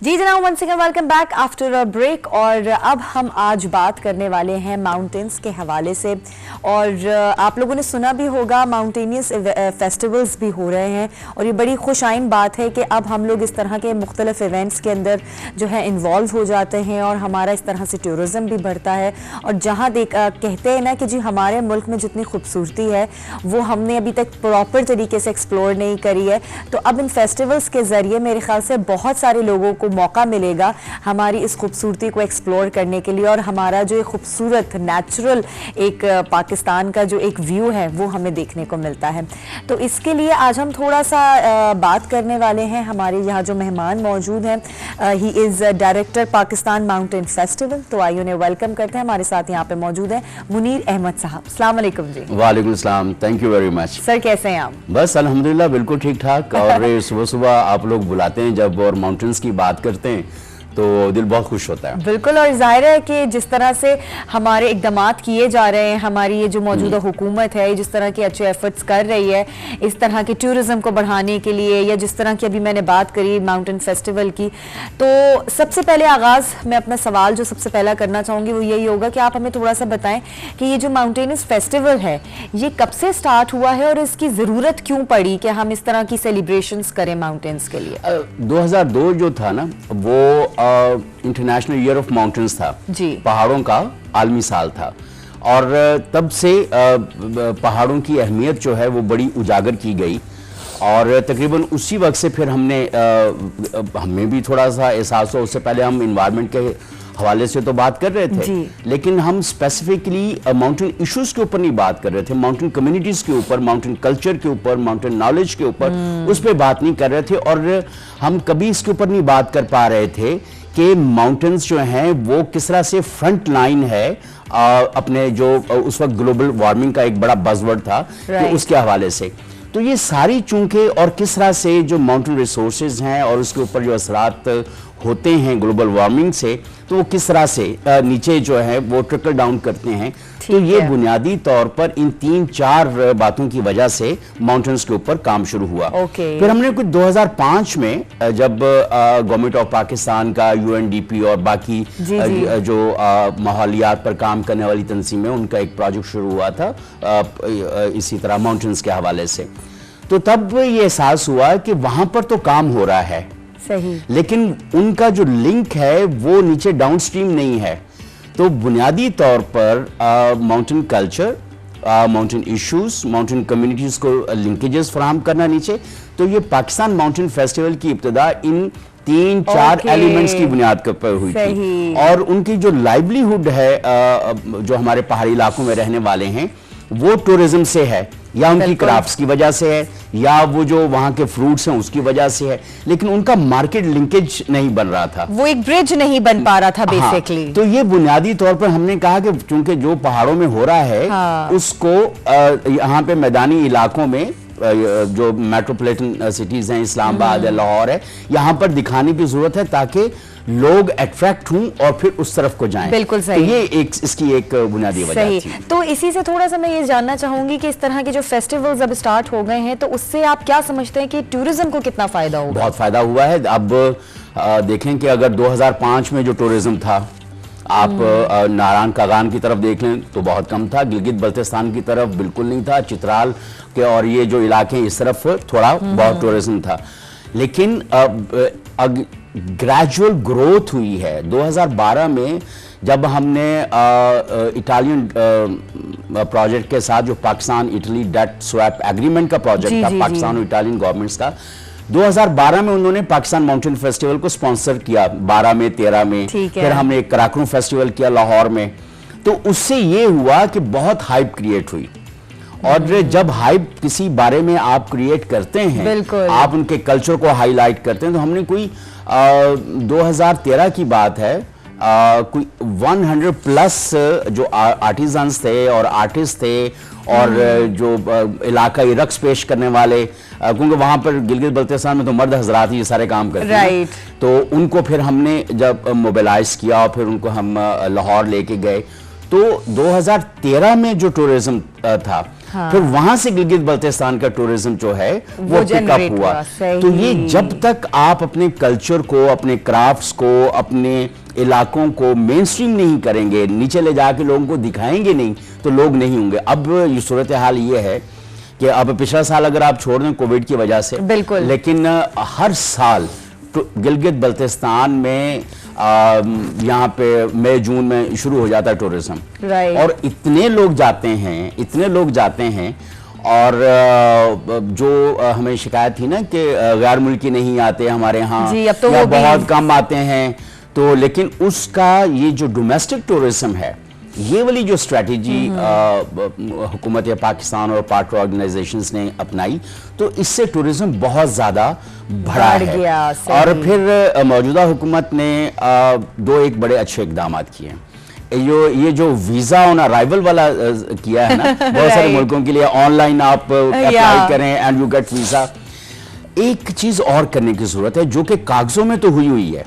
जी जनाब, once again welcome back after a break. और अब हम आज बात करने वाले हैं माउंटेन्स के हवाले से। और आप लोगों ने सुना भी होगा, माउंटेनियस फेस्टिवल्स भी हो रहे हैं और ये बड़ी खुशाइन बात है कि अब हम लोग इस तरह के मुख्तलिफ इवेंट्स के अंदर जो है इन्वॉल्व हो जाते हैं और हमारा इस तरह से टूरिज़म भी बढ़ता है। और जहाँ कहते हैं ना कि जी हमारे मुल्क में जितनी खूबसूरती है वो हमने अभी तक प्रॉपर तरीके से एक्सप्लोर नहीं करी है, तो अब इन फेस्टिवल्स के ज़रिए मेरे ख्याल से बहुत सारे लोगों को मौका मिलेगा हमारी इस खूबसूरती को एक्सप्लोर करने के लिए। और हमारा जो खूबसूरत नेचुरल एक पाकिस्तान का जो एक व्यू है वो हमें देखने को मिलता है। तो इसके लिए आज हम थोड़ा सा बात करने वाले हैं। हमारे यहाँ जो मेहमान मौजूद हैं, he is director Pakistan mountain festival. तो आइए उन्हें वेलकम करते हैं। हमारे साथ यहाँ पे मौजूद हैं मुनीर अहमद साहब। अस्सलाम वालेकुम जी। वालेकुम सलाम, thank you very much. Sir कैसे हैं आप? बस अल्हम्दुलिल्लाह बिल्कुल ठीक ठाक। और सुबह सुबह आप लोग बुलाते हैं जब और माउंटेन्स की बात करते हैं तो दिल बहुत खुश होता है। बिल्कुल, और जाहिर है कि जिस तरह से हमारे इकदामात किए जा रहे हैं, हमारी ये जो मौजूदा हुकूमत है जिस तरह के अच्छे एफर्ट्स कर रही है इस तरह के टूरिज्म को बढ़ाने के लिए, या जिस तरह की अभी मैंने बात करी माउंटेन फेस्टिवल की, तो सबसे पहले आगाज़ मैं अपना सवाल जो सबसे पहला करना चाहूँगी वो यही होगा कि आप हमें थोड़ा सा बताएं कि ये जो माउंटेनियस फेस्टिवल है ये कब से स्टार्ट हुआ है और इसकी ज़रूरत क्यों पड़ी कि हम इस तरह की सेलिब्रेशंस करें माउंटेन्स के लिए? 2002 जो था ना वो इंटरनेशनल ईयर ऑफ माउंटेन्स था जी। पहाड़ों का आलमी साल था। और तब से पहाड़ों की अहमियत जो है वो बड़ी उजागर की गई। और तकरीबन उसी वक्त से फिर हमें भी थोड़ा सा एहसास हुआ। उससे पहले हम इन्वायरमेंट के हवाले से तो बात कर रहे थे, लेकिन हम स्पेसिफिकली माउंटेन इश्यूज के ऊपर नहीं बात कर रहे थे। माउंटेन कम्युनिटीज के ऊपर, माउंटेन कल्चर के ऊपर, माउंटेन नॉलेज के ऊपर उस पर बात नहीं कर रहे थे। और हम कभी इसके ऊपर नहीं बात कर पा रहे थे कि माउंटेन्स जो हैं वो किस तरह से फ्रंट लाइन है अपने जो उस वक्त ग्लोबल वार्मिंग का एक बड़ा बज़वर्ड था, तो उसके हवाले से। तो ये सारी चूंकि और किस तरह से जो माउंटेन रिसोर्सेज हैं और उसके ऊपर जो असरात होते हैं ग्लोबल वार्मिंग से, तो वो किस तरह से नीचे जो है वो ट्रिकल डाउन करते हैं। तो ये बुनियादी तौर पर इन 3-4 बातों की वजह से माउंटेन्स के ऊपर काम शुरू हुआ। फिर हमने कुछ 2005 में जब गवर्नमेंट ऑफ पाकिस्तान का UNDP और बाकी जो माहौलियात पर काम करने वाली तंजीमें, उनका एक प्रोजेक्ट शुरू हुआ था इसी तरह माउंटेन्स के हवाले से। तो तब ये एहसास हुआ कि वहां पर तो काम हो रहा है सही, लेकिन उनका जो लिंक है वो नीचे डाउनस्ट्रीम नहीं है। तो बुनियादी तौर पर mountain culture, mountain issues, mountain communities को लिंकेजेस फराहम करना नीचे। तो ये पाकिस्तान माउंटेन फेस्टिवल की इब्तिदा इन 3-4 एलिमेंट्स की बुनियाद पर हुई थी। और उनकी जो लाइवलीहुड है, जो हमारे पहाड़ी इलाकों में रहने वाले हैं, वो टूरिज्म से है, या उनकी क्राफ्ट्स की वजह से है, या वो जो वहां के फ्रूट्स हैं उसकी वजह से है, लेकिन उनका मार्केट लिंकेज नहीं बन रहा था, वो एक ब्रिज नहीं बन पा रहा था बेसिकली। तो ये बुनियादी तौर पर हमने कहा कि चूंकि जो पहाड़ों में हो रहा है उसको यहाँ पे मैदानी इलाकों में जो मेट्रोपॉलिटन सिटीज हैं, इस्लामाबाद है, लाहौर है, यहाँ पर दिखाने की जरूरत है ताकि लोग अट्रैक्ट हों और फिर उस तरफ को जाएं। बिल्कुल सही। तो ये इसकी एक बुनियादी वजह थी। तो इसी से थोड़ा सा मैं ये जानना चाहूंगी कि इस तरह के जो फेस्टिवल्स अब स्टार्ट हो गए हैं तो उससे आप क्या समझते हैं कि टूरिज्म को कितना फायदा होगा? बहुत फायदा हुआ है। अब देखें कि अगर 2005 में जो टूरिज्म था, आप नारायण कागान की तरफ देख लें तो बहुत कम था, गिलगित बल्तिस्तान की तरफ बिल्कुल नहीं था, चित्राल के और ये जो इलाके हैं इस तरफ थोड़ा बहुत टूरिज्म था। लेकिन अब ग्रेजुअल ग्रोथ हुई है। 2012 में जब हमने इटालियन प्रोजेक्ट के साथ, जो Pakistan Italy debt swap agreement का प्रोजेक्ट था पाकिस्तान और इटालियन गवर्नमेंट्स का, 2012 में उन्होंने पाकिस्तान माउंटेन फेस्टिवल को स्पॉन्सर किया, 12 में 13 में। फिर हमने एक कराकरू फेस्टिवल किया लाहौर में। तो उससे ये हुआ कि बहुत हाइप क्रिएट हुई। और जब हाइप किसी बारे में आप क्रिएट करते हैं, आप उनके कल्चर को हाईलाइट करते हैं, तो हमने कोई 2013 की बात है, कोई 100 प्लस जो आर्टिजन्स थे और आर्टिस्ट थे और जो इलाकाई रक्स पेश करने वाले, क्योंकि वहां पर गिलगित बल्तिस्तान में तो मर्द हजरात ही सारे काम करते हैं, तो उनको फिर हमने जब मोबिलाइज किया और फिर उनको हम लाहौर लेके गए, तो 2013 में जो टूरिज्म था फिर वहां से गिलगित बल्तिस्तान का टूरिज्म जो है वो पिकअप हुआ। तो ये जब तक आप अपने कल्चर को, अपने क्राफ्ट्स को, अपने इलाकों को मेन स्ट्रीम नहीं करेंगे, नीचे ले जाके लोगों को दिखाएंगे नहीं, तो लोग नहीं होंगे। अब ये सूरत हाल ये है कि अब पिछला साल अगर आप छोड़ दें कोविड की वजह से, बिल्कुल, लेकिन हर साल गिलगित बल्तिस्तान में यहाँ पे मई जून में शुरू हो जाता है टूरिज्म, और इतने लोग जाते हैं और जो हमें शिकायत थी ना कि गैर मुल्की नहीं आते हमारे यहाँ, तो या बहुत कम आते हैं, तो लेकिन उसका ये जो डोमेस्टिक टूरिज्म है, ये वाली जो स्ट्रेटेजी हुकूमत पाकिस्तान और पार्टनर ऑर्गेनाइजेशंस ने अपनाई, तो इससे टूरिज्म बहुत ज्यादा बढ़ा है। और फिर मौजूदा हुकूमत ने दो एक बड़े अच्छे इकदाम किए हैं। ये जो वीजा ऑन अराइवल वाला किया है ना बहुत सारे मुल्कों के लिए, ऑनलाइन आप अप्लाई करें एंड यू गेट वीजा। एक चीज और करने की जरूरत है जो कि कागजों में तो हुई है,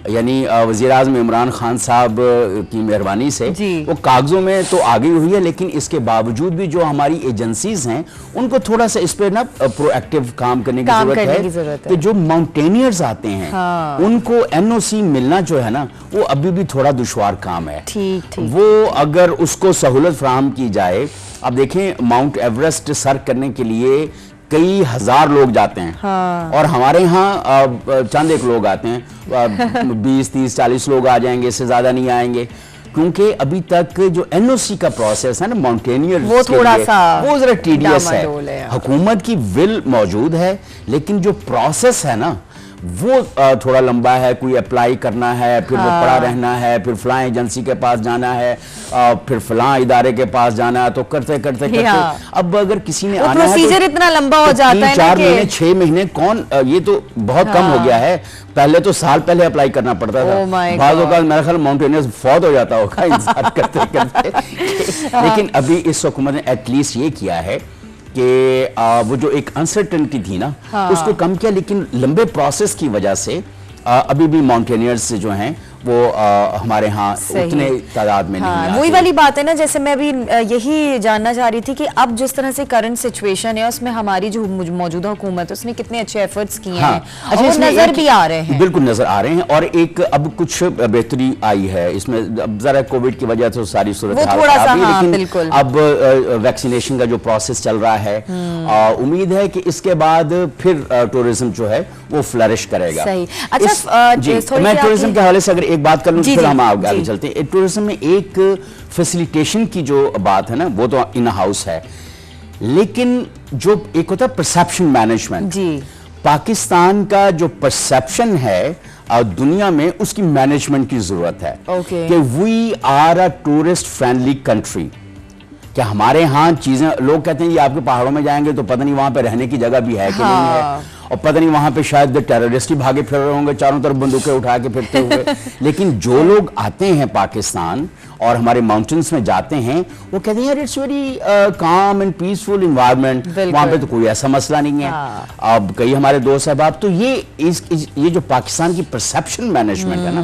यानी वज़ीर आज़म इमरान खान साहब की मेहरबानी से वो कागजों में तो आ गई हुई है, लेकिन इसके बावजूद भी जो हमारी एजेंसीज हैं उनको थोड़ा सा इस पे ना प्रोएक्टिव काम करने की जरूरत है कि जो माउंटेनियर्स आते हैं उनको एनओसी मिलना जो है ना वो अभी भी थोड़ा दुश्वार काम है। वो अगर उसको सहूलत फराहम की जाए, अब देखें माउंट एवरेस्ट सर करने के लिए कई हजार लोग जाते हैं, और हमारे यहाँ चंद एक लोग आते हैं, 20, 30, 40 लोग आ जाएंगे, इससे ज्यादा नहीं आएंगे, क्योंकि अभी तक जो एनओसी का प्रोसेस है ना माउंटेनियर वो थोड़ा सा वो जरा टीडियस है। हुकूमत की विल मौजूद है, लेकिन जो प्रोसेस है ना वो थोड़ा लंबा है। कोई अप्लाई करना है, फिर वो पड़ा रहना है, फिर फलां एजेंसी के पास जाना है, फिर फलां इदारे के पास जाना है, तो करते करते अब अगर किसी ने आना है प्रोसीजर इतना लंबा हो जाता है, 4 महीने 6 महीने कौन, ये तो बहुत कम हो गया है। पहले तो साल पहले अप्लाई करना पड़ता था। बाज़ औक़ात मेरा ख्याल माउंटेनियर्स फौत हो जाता होगा इंतजार करते करते। लेकिन अभी इस हुकूमत ने एटलीस्ट ये किया है कि वो जो एक अनसर्टेनिटी थी ना उसको कम किया, लेकिन लंबे प्रोसेस की वजह से अभी भी माउंटेनियर्स जो हैं वो हमारे यहाँ उतने तादाद में नहीं आते। वही वाली बात है ना, जैसे मैं अभी यही जानना चाह रही थी कि अब जिस तरह से करंट सिचुएशन है उसमें हमारी जो मौजूदा हुकूमत है उसने कितने अच्छे एफर्ट्स किए हैं, और वो नजर भी आ रहे हैं। बिल्कुल नजर आ रहे हैं, और एक अब कुछ बेहतरी आई है इसमें। अब जरा कोविड की वजह से सारी सूरत लेकिन अब वैक्सीनेशन का जो प्रोसेस चल रहा है, उम्मीद है कि इसके बाद फिर टूरिज्म जो है वो फ्लरिश करेगा। अच्छा, मैं टूरिज्म के हवाले से अगर एक बात कर लूं फिर हम आगे चलते हैं। टूरिज्म में एक फैसिलिटेशन की जो बात है ना वो तो इन हाउस है, लेकिन जो एक होता है परसेप्शन मैनेजमेंट, पाकिस्तान का जो परसेप्शन है दुनिया में, उसकी मैनेजमेंट की जरूरत है कि we are a tourist friendly country. क्या हमारे यहाँ चीजें, लोग कहते हैं ये आपके पहाड़ों में जाएंगे तो पता नहीं वहां पे रहने की जगह भी है कि नहीं है, और पता नहीं वहां पे शायद टेररिस्ट ही भागे फिर रहे होंगे चारों तरफ बंदूकें उठा के फिरते हुए। लेकिन जो लोग आते हैं पाकिस्तान और हमारे माउंटेन्स में जाते हैं, वो कहते हैं यार it's very calm and peaceful environment, वहां पे तो कोई ऐसा मसला नहीं है। अब कई हमारे दोस्त साहब, तो ये जो पाकिस्तान की परसेप्शन मैनेजमेंट है ना,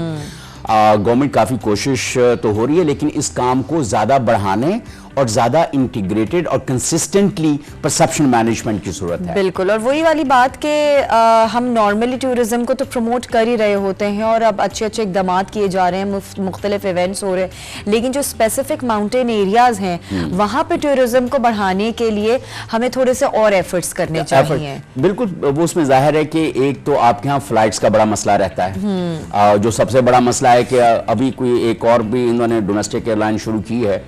गवर्नमेंट काफी कोशिश तो हो रही है, लेकिन इस काम को ज्यादा बढ़ाने और ज्यादा इंटीग्रेटेड और कंसिस्टेंटली परसेप्शन मैनेजमेंट की जरूरत है। बिल्कुल, और वही वाली बात कि हम नॉर्मली टूरिज्म को तो प्रमोट कर ही रहे होते हैं, और अब अच्छे अच्छे इकदाम किए जा रहे हैं, मुख्तलिफ इवेंट्स हो रहे हैं, लेकिन जो स्पेसिफिक माउंटेन एरियाज हैं वहां पे टूरिज्म को बढ़ाने के लिए हमें थोड़े से और एफर्ट्स करने चाहिए। बिल्कुल, वो उसमें जाहिर है कि एक तो आपके यहाँ फ्लाइट्स का बड़ा मसला रहता है, जो सबसे बड़ा मसला है कि अभी कोई एक और भी इन्होंने डोमेस्टिक एयरलाइन शुरू की है,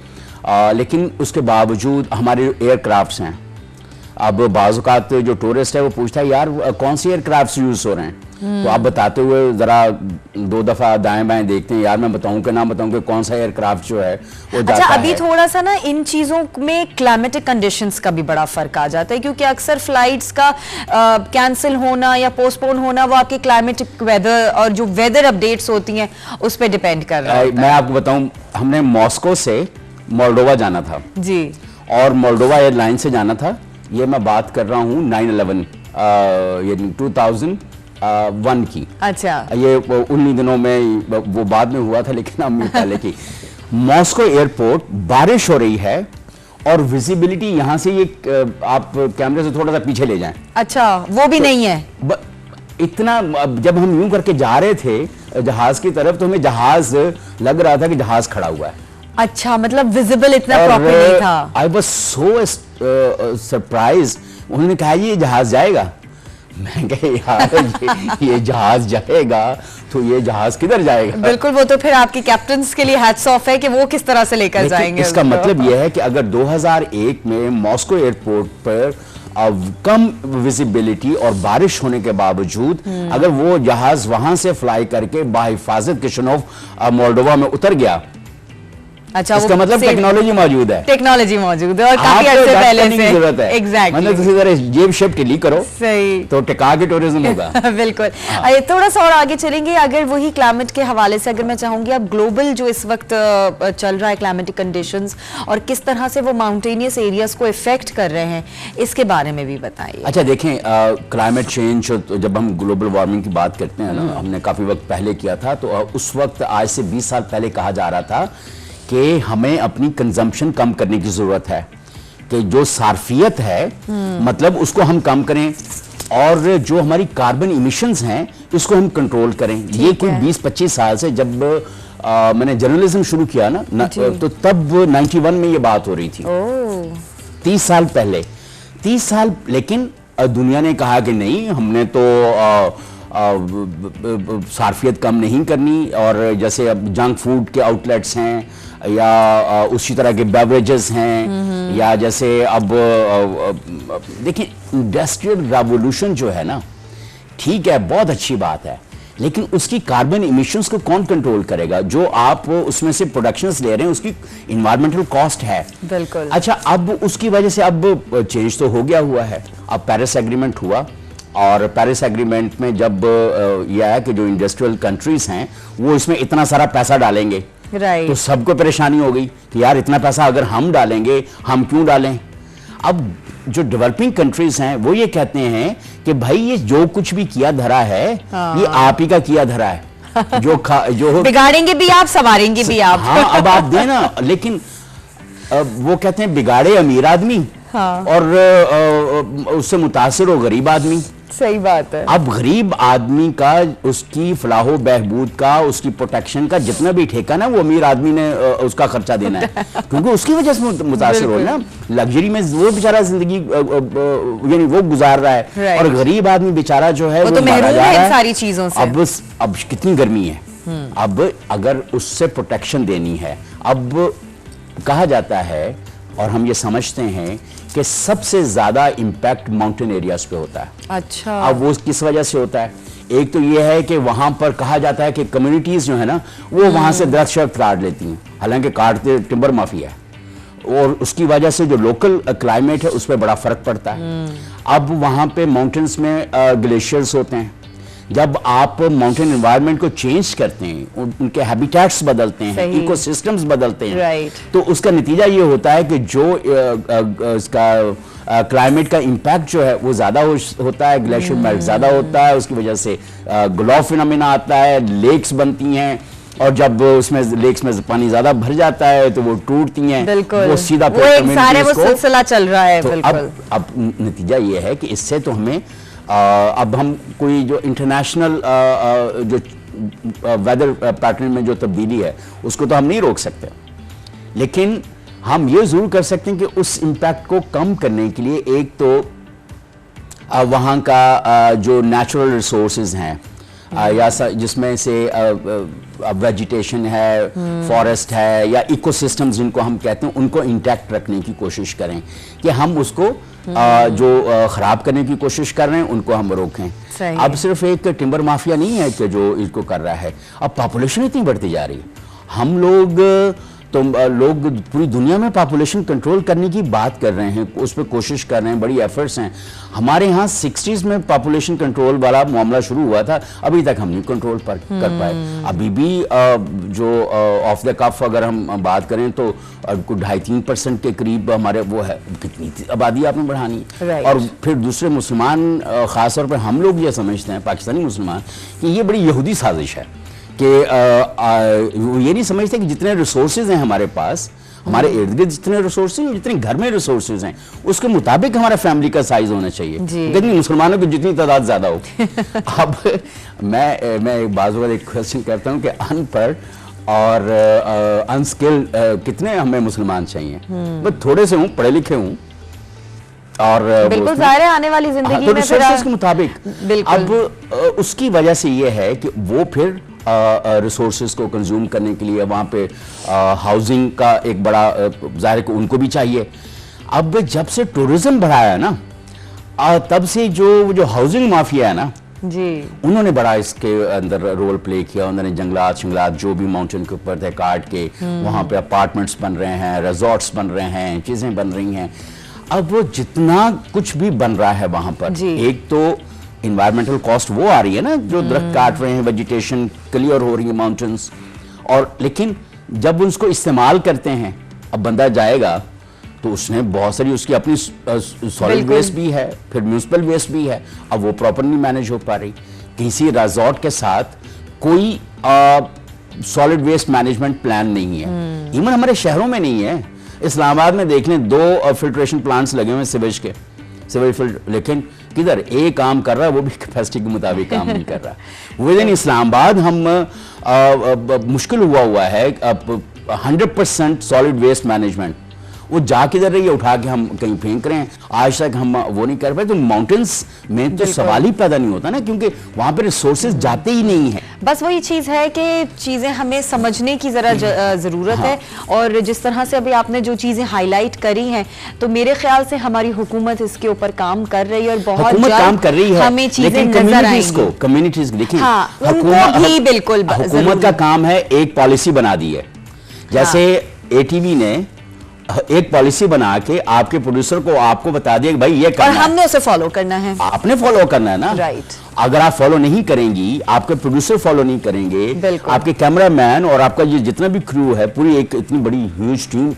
लेकिन उसके बावजूद हमारे एयरक्राफ्ट्स हैं। अब बाज़ औक़ात जो टूरिस्ट है वो पूछता है यार कौन सी एयरक्राफ्ट्स यूज हो रहे हैं, तो आप बताते हुए जरा 2 दफा दाएं बाएं देखते हैं, यार मैं बताऊं कि ना बताऊं कि कौन सा एयरक्राफ्ट जो है वो जाता अच्छा, अभी है। थोड़ा सा ना इन चीजों में क्लाइमेटिक कंडीशंस का भी बड़ा फर्क आ जाता है, क्योंकि अक्सर फ्लाइट्स का कैंसिल होना या पोस्टपोन होना वो आपके क्लाइमेटिक वेदर और जो वेदर अपडेट्स होती हैं उस पर डिपेंड कर रहा है। मैं आपको बताऊं, हमने मॉस्को से मोल्डोवा जाना था जी, और मोल्डोवा एयरलाइन से जाना था। ये मैं बात कर रहा हूँ 9/11 ये 2001 की। अच्छा, ये उन्हीं दिनों में, वो बाद में हुआ था लेकिन हम पहले की। मॉस्को एयरपोर्ट, बारिश हो रही है और विजिबिलिटी यहाँ से ये आप कैमरे से थोड़ा सा पीछे ले जाएं। अच्छा, वो भी नहीं है इतना। जब हम यूं करके जा रहे थे जहाज की तरफ तो हमें जहाज लग रहा था कि जहाज खड़ा हुआ है। अच्छा, मतलब विजिबल इतना प्रॉपर नहीं था। I was so surprise. उन्होंने कहा ये जहाज जाएगा। मैं कहा यार ये जहाज जाएगा तो ये जहाज किधर जाएगा। बिल्कुल, वो तो फिर आपके कैप्टन्स के लिए हैट्स ऑफ है कि वो किस तरह से लेकर जाएंगे। इसका मतलब यह है कि अगर 2001 में मॉस्को एयरपोर्ट पर कम विजिबिलिटी और बारिश होने के बावजूद अगर वो जहाज वहां से फ्लाई करके बाहिफाजत किशिनोव मोल्डोवा में उतर गया, अच्छा, इसका मतलब टेक्नोलॉजी मौजूद है। टेक्नोलॉजी मौजूद है और काफी अर्से पहले से जरूरत है। एग्जैक्टली, मतलब किसी तरह जेब शेप ढीली करो, सही, तो टिका के टूरिज्म होगा। बिल्कुल। थोड़ा सा और आगे चलेंगे। अगर वही क्लाइमेट के हवाले से अगर मैं चाहूंगी, अब ग्लोबल जो इस वक्त चल रहा है क्लाइमेटिक कंडीशंस और किस तरह से वो माउंटेनियस एरियाज को इफेक्ट कर रहे हैं, इसके बारे में भी बताइए। अच्छा देखें, क्लाइमेट चेंज जब हम ग्लोबल वार्मिंग की बात करते हैं ना, हमने काफी वक्त पहले किया था, तो उस वक्त आज से 20 साल पहले कहा जा रहा था कि हमें अपनी कंजम्पशन कम करने की जरूरत है, कि जो सार्फियत है मतलब उसको हम कम करें और जो हमारी कार्बन इमिशंस हैं इसको हम कंट्रोल करें। ये कोई 20-25 साल से जब मैंने जर्नलिज्म शुरू किया ना तो तब 91 में ये बात हो रही थी। 30 साल पहले, 30 साल। लेकिन दुनिया ने कहा कि नहीं, हमने तो सार्फियत कम नहीं करनी। और जैसे अब जंक फूड के आउटलेट्स हैं या उसी तरह के बेवरेजेस हैं, या जैसे अब देखिए इंडस्ट्रियल रेवोल्यूशन जो है ना, ठीक है, बहुत अच्छी बात है, लेकिन उसकी कार्बन इमिशंस को कौन कंट्रोल करेगा? जो आप उसमें से प्रोडक्शंस ले रहे हैं उसकी इन्वायरमेंटल कॉस्ट है। बिल्कुल। अच्छा, अब उसकी वजह से अब चेंज तो हो गया हुआ है। अब पेरिस एग्रीमेंट हुआ और पेरिस एग्रीमेंट में जब यह है कि जो इंडस्ट्रियल कंट्रीज हैं वो इसमें इतना सारा पैसा डालेंगे, तो सबको परेशानी हो गई कि यार इतना पैसा अगर हम डालेंगे, हम क्यों डालें? अब जो डेवलपिंग कंट्रीज हैं वो ये कहते हैं कि भाई ये जो कुछ भी किया धरा है ये आप ही का किया धरा है। जो बिगाड़ेंगे भी आप, संवारेंगे भी आप। हाँ, अब आप देना। लेकिन वो कहते हैं बिगाड़े अमीर आदमी, हाँ, और उससे मुतासिर हो गरीब आदमी। सही बात है। अब गरीब आदमी का, उसकी फलाहो बहबूद का, उसकी प्रोटेक्शन का जितना भी ठेका ना वो अमीर आदमी ने उसका खर्चा देना है, क्योंकि उसकी वजह से मुतासिर हो ना। लग्जरी में वो बेचारा जिंदगी यानी वो गुजार रहा है, और गरीब आदमी बेचारा जो है वो तो महरूम है इन सारी चीजों से। अब कितनी गर्मी है, अब अगर उससे प्रोटेक्शन देनी है, अब कहा जाता है और हम ये समझते हैं कि सबसे ज्यादा इंपैक्ट माउंटेन एरियाज पे होता है। अच्छा, अब वो किस वजह से होता है? एक तो ये है कि वहां पर कहा जाता है कि कम्युनिटीज जो है ना वो वहां से दरख्त शख्त काट लेती हैं, हालांकि काटते टिम्बर माफिया है, और उसकी वजह से जो लोकल क्लाइमेट है उस पर बड़ा फर्क पड़ता है। अब वहां पे माउंटेन्स में ग्लेशियर्स होते हैं। जब आप माउंटेन एनवायरनमेंट को चेंज करते हैं, उनके हैबिटेट्स बदलते हैं, इकोसिस्टम्स बदलते हैं, तो उसका नतीजा ये होता है कि जो इसका क्लाइमेट का इम्पैक्ट जो है वो ज्यादा होता है, ग्लेशियर मेल्ट ज्यादा होता है, उसकी वजह से ग्लो फिनोमेना आता है, लेक्स बनती हैं, और जब उसमें लेक्स में पानी ज्यादा भर जाता है तो वो टूटती हैं, वो सीधा वो सिलसिला चल रहा है। तो अब नतीजा ये है कि इससे तो हमें अब हम कोई जो इंटरनेशनल जो वेदर पैटर्न में जो तब्दीली है उसको तो हम नहीं रोक सकते, लेकिन हम ये जरूर कर सकते हैं कि उस इम्पैक्ट को कम करने के लिए एक तो वहाँ का जो नेचुरल रिसोर्सेज हैं या जिसमें से वेजिटेशन है, फॉरेस्ट है, या इकोसिस्टम्स जिनको हम कहते हैं, उनको इंटैक्ट रखने की कोशिश करें, कि हम उसको जो खराब करने की कोशिश कर रहे हैं उनको हम रोकें। अब सिर्फ एक टिम्बर माफिया नहीं है कि जो इसको कर रहा है, अब पॉपुलेशन इतनी बढ़ती जा रही है। हम लोग पूरी दुनिया में पॉपुलेशन कंट्रोल करने की बात कर रहे हैं, उस पर कोशिश कर रहे हैं, बड़ी एफर्ट्स हैं। हमारे यहाँ 60s में पॉपुलेशन कंट्रोल वाला मामला शुरू हुआ था, अभी तक हम नहीं कंट्रोल कर पाए। अभी भी जो ऑफ द कफ अगर हम बात करें तो 2.5-3% के करीब हमारे वो है। कितनी आबादी आपने बढ़ानी है, और फिर दूसरे मुसलमान खासतौर पर हम लोग ये समझते हैं, पाकिस्तानी मुसलमान, कि ये बड़ी यहूदी साजिश है, कि ये नहीं समझते कि जितने रिसोर्सेज हैं हमारे पास, हमारे इर्द गिर्द जितने रिसोर्सेज जितने घर में रिसोर्सेज हैं उसके मुताबिक हमारा फैमिली का साइज होना चाहिए, जितनी मुसलमानों की जितनी तादाद ज्यादा हो। अब मैं एक बाज़ एक क्वेश्चन करता हूँ कि अनपढ़ और अनस्किल्ड कितने हमें मुसलमान चाहिए? बस थोड़े से हूँ, पढ़े लिखे हूँ और बिल्कुल ज़ाहिर है आने वाली जिंदगी में फिर के मुताबिक अब उसकी वजह से ये है कि वो फिर रिसोर्सेज को कंज्यूम करने के लिए वहाँ पे हाउसिंग का एक बड़ा ज़ाहिर है उनको भी चाहिए। अब जब से टूरिज्म बढ़ाया ना तब से जो हाउसिंग माफिया है ना जी, उन्होंने बड़ा इसके अंदर रोल प्ले किया। उन्होंने जंगलात शंगलात जो भी माउंटेन के ऊपर थे काट के वहाँ पे अपार्टमेंट्स बन रहे हैं, रिजॉर्ट्स बन रहे हैं, चीज़ें बन रही हैं। अब वो जितना कुछ भी बन रहा है वहाँ पर, एक तो इन्वायरमेंटल कॉस्ट वो आ रही है ना, जो दरख्त काट रहे हैं, वेजिटेशन क्लियर हो रही है माउंटेन्स, और लेकिन जब उसको इस्तेमाल करते हैं, अब बंदा जाएगा तो उसने बहुत सारी उसकी अपनी सॉलिड वेस्ट भी है, फिर म्यूनिसिपल वेस्ट भी है, अब वो प्रॉपर नहीं मैनेज हो पा रही। किसी रिजॉर्ट के साथ कोई सॉलिड वेस्ट मैनेजमेंट प्लान नहीं है, इवन हमारे शहरों में नहीं है। इस्लामाबाद में देख लें 2 फिल्ट्रेशन प्लांट्स लगे हुए सीवेज के, सीवेज फिल्टर, लेकिन किधर एक काम कर रहा है, वो भी कैपेसिटी के मुताबिक काम नहीं कर रहा। विद इन इस्लामाबाद हम मुश्किल हुआ है 100% सॉलिड वेस्ट मैनेजमेंट। वो जा किधर रही है, उठा के हम कहीं फेंक रहे हैं, आज तक हम वो नहीं कर पाए। तो माउंटेन्स में तो सवाल ही पैदा नहीं होता ना, क्योंकि वहां पे रिसोर्सेज जाते ही नहीं है। बस वही चीज है कि चीजें हमें समझने की जरा जरूरत है, और जिस तरह से अभी आपने जो चीजें हाईलाइट करी हैं, तो मेरे ख्याल से हमारी हुकूमत इसके ऊपर काम कर रही है, और बहुत जल्द काम कर रही है, हमें चीजें नजर आएंगी। कम्युनिटीज देखिए, उनको भी बिल्कुल हुकूमत का काम है एक पॉलिसी बना दी है। जैसे ATV ने एक पॉलिसी बना के आपके प्रोड्यूसर को आपको बता दिया कि भाई ये करना है, और हमने उसे फॉलो करना है, आपने फॉलो करना है ना, राइट। अगर आप फॉलो नहीं करेंगी, आपके प्रोड्यूसर फॉलो नहीं करेंगे, आपके कैमरामैन और आपका ये जितना भी क्रू है, पूरी एक इतनी बड़ी ह्यूज टीम,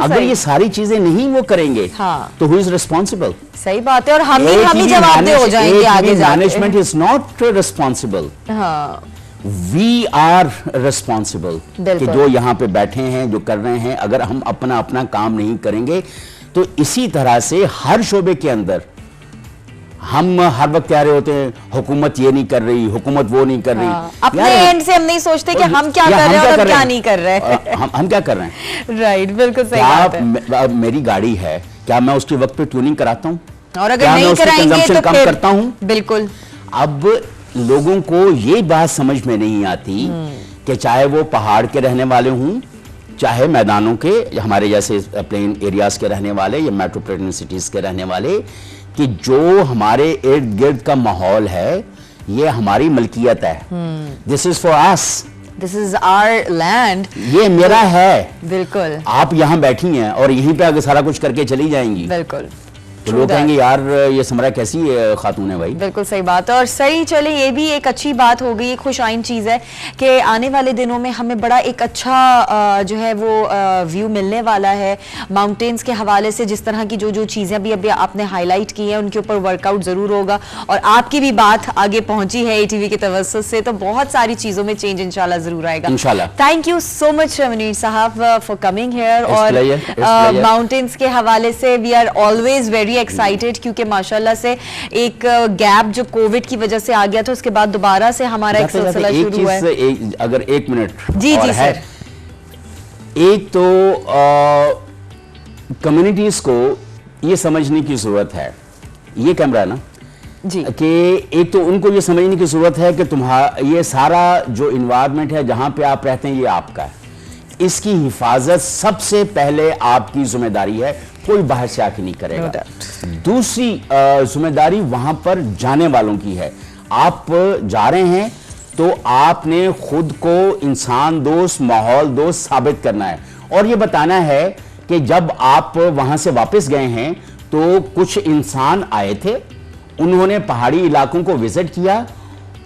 अगर ये सारी चीजें नहीं वो करेंगे, तो हु इज रिस्पॉन्सिबल? सही बात है, और हम ही जवाबदेह हो जाएंगे आगे जाके। Management is not responsible, we are responsible, कि जो यहाँ पे बैठे हैं, जो कर रहे हैं, अगर हम अपना अपना काम नहीं करेंगे तो इसी तरह से हर शोबे के अंदर हम हर वक्त कह रहे होते हैं हुकूमत ये नहीं कर रही, हुकूमत वो नहीं कर रही। अपने एंड से हम नहीं सोचते कि हम क्या कर रहे हैं और क्या नहीं कर रहे, हम क्या कर रहे हैं। राइट, बिल्कुल सही बात है। मेरी गाड़ी है, क्या मैं उसके वक्त पे ट्यूनिंग कराता हूँ? और अगर नहीं कराएंगे तो कम करता हूँ। बिल्कुल। अब लोगों को ये बात समझ में नहीं आती कि चाहे वो पहाड़ के रहने वाले हों, चाहे मैदानों के हमारे जैसे प्लेन एरियाज के रहने वाले या मेट्रोपॉलिटन सिटीज के रहने वाले, कि जो हमारे इर्द गिर्द का माहौल है ये हमारी मलकियत है। This is for us, this is our land, ये मेरा है। बिल्कुल। आप यहाँ बैठी हैं और यहीं पे अगर सारा कुछ करके चली जाएंगी, बिल्कुल, तो लोग कहेंगे यार ये समरा कैसी खातून है भाई। बिल्कुल सही बात है। और सही चले, ये भी एक अच्छी बात हो गई, एक खुशाइन चीज़ है कि आने वाले दिनों में हमें बड़ा एक अच्छा जो है वो व्यू मिलने वाला है माउंटेन्स के हवाले से। जिस तरह की जो चीज़ें भी अभी आपने हाईलाइट की हैं उनके ऊपर वर्कआउट ज़रूर होगा, और आपकी भी बात आगे पहुंची है ATV की तवज्जुह से, तो बहुत सारी चीज़ों में चेंज इंशाल्लाह ज़रूर आएगा इंशाल्लाह। Thank you so much Munir साहब फॉर कमिंग हेयर, और माउंटेन्स के हवाले से we are always very excited, क्योंकि माशाल्लाह से एक गैप जो कोविड की वजह से आ गया था, उसके बाद दोबारा से हमारा एक सिलसिला शुरू हुआ है। अगर 1 मिनट जी सर, एक तो कम्युनिटीज को ये समझने की जरूरत है, ये कैमरा है ना जी, कि एक तो उनको ये समझने की जरूरत है कि तुम्हारा ये सारा जो इन्वायरमेंट है जहां पे आप रहते हैं ये आपका है, इसकी हिफाजत सबसे पहले आपकी जिम्मेदारी है, कोई बाहर से आके नहीं करेगा। दूसरी जिम्मेदारी वहां पर जाने वालों की है। आप जा रहे हैं तो आपने खुद को इंसान दोस्त, माहौल दोस्त साबित करना है, और ये बताना है कि जब आप वहां से वापस गए हैं तो कुछ इंसान आए थे, उन्होंने पहाड़ी इलाकों को विजिट किया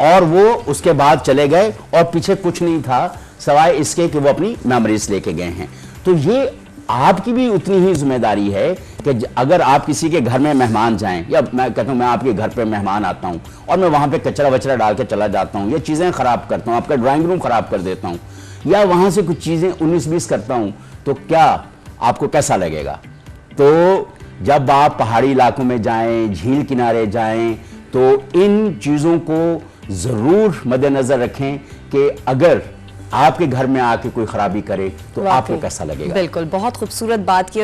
और वो उसके बाद चले गए, और पीछे कुछ नहीं था सवाए इसके कि वो अपनी मेमोरीज लेके गए हैं। तो ये आपकी भी उतनी ही जिम्मेदारी है कि अगर आप किसी के घर में मेहमान जाएं, या मैं कहता हूं मैं आपके घर पे मेहमान आता हूं और मैं वहां पे कचरा वचरा डाल के चला जाता हूं, या चीजें खराब करता हूं, आपका ड्राइंग रूम खराब कर देता हूं, या वहां से कुछ चीजें 19-20 करता हूं, तो क्या आपको कैसा लगेगा? तो जब आप पहाड़ी इलाकों में जाएं, झील किनारे जाएं, तो इन चीज़ों को ज़रूर मद्देनज़र रखें कि अगर आपके घर में आके कोई खराबी करे तो आपको कैसा लगेगा। बिल्कुल, बहुत खूबसूरत बात की।